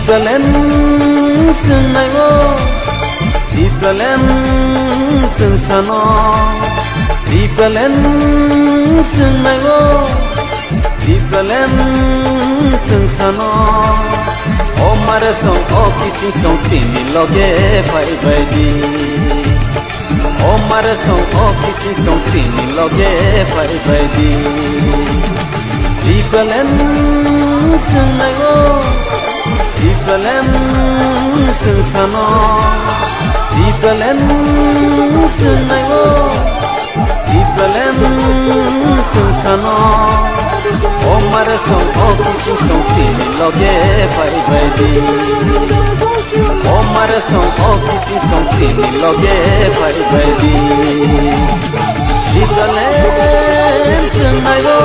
Ibralem Sunnago Ibralem Sunsano Ibralem Sunnago Ibralem Sunsano Omar song o kissing song sini loge bye bye di Omar song o kissing song sini loge bye bye di Ibralem Sunnago Ibralem Sunsano Ibralem Sunnago Ibralem Sunsano Omar song o kissing song sini loge bye bye di Omar song o kissing song sini loge bye bye di Ibralem Sunnago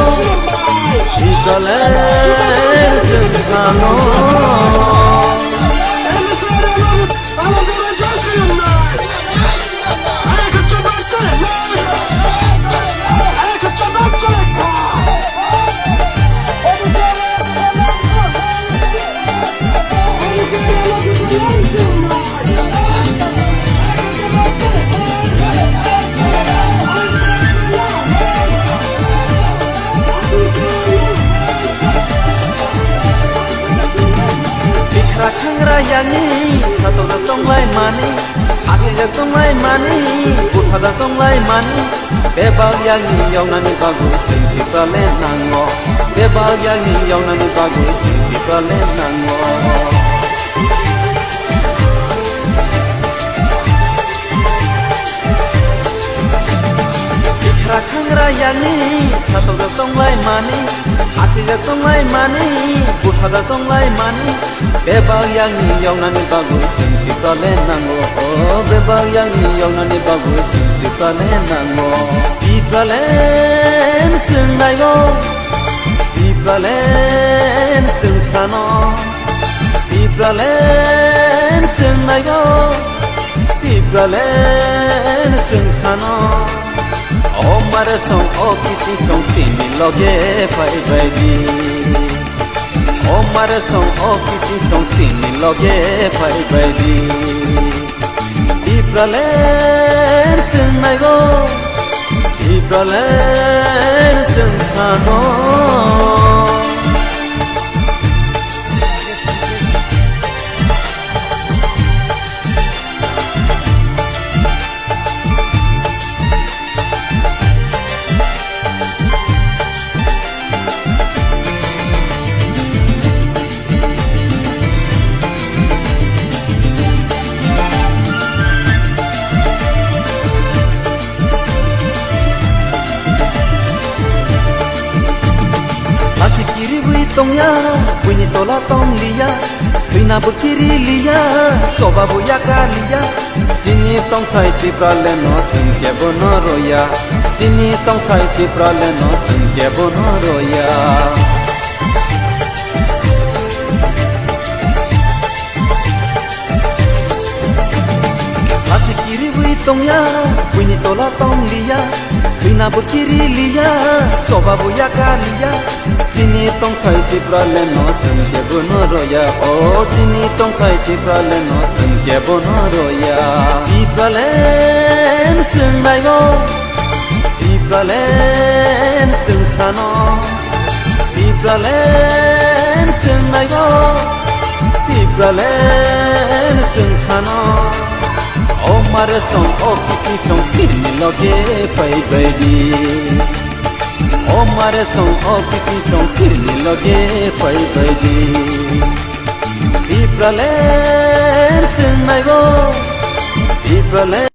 Ibralem Sunsano Yani satu datang lai mani, asing datang lai mani, putha datang lai mani. Bebal yani yang nani bagus, singki pralen nango. Bebal yani yang nani bagus, singki pralen nango. Ikhra yani satu datang lai mani, asing datang lai mani, putha datang lai mani. Bebal yang nani bagus, singki pralen nango. Oh, bebal yang nani bagus, singki pralen nango. Ibralem Sunnago, Ibralem Sunsano, Ibralem Sunnago, Ibralem Sunsano. Omar song o kissing song sini loge bye bye di Omar song o kissing song sini loge bye bye di Ibralem Sunnago Ibralem Sunsano Tongya, bunyi tola tong liya, tuina bukiri liya, soba buya kaliya. Sini tong thai Ibralem no singke bono roya, sini tong thai Ibralem no singke bono roya. Asik kiri bui tongya, bunyi tola tong liya, tuina bukiri liya, soba buya kaliya. Sini tong thai Ibralem no singke bono roya, oh sini tong thai Ibralem no singke bono roya. Ibralem Sunnago, Ibralem Sunsano, Ibralem Sunnago, Ibralem Sunsano. Omar song o kissing song sini loge bye bye di Omar song o kissing song sini loge bye bye di Ibralem Sunnago Ibralem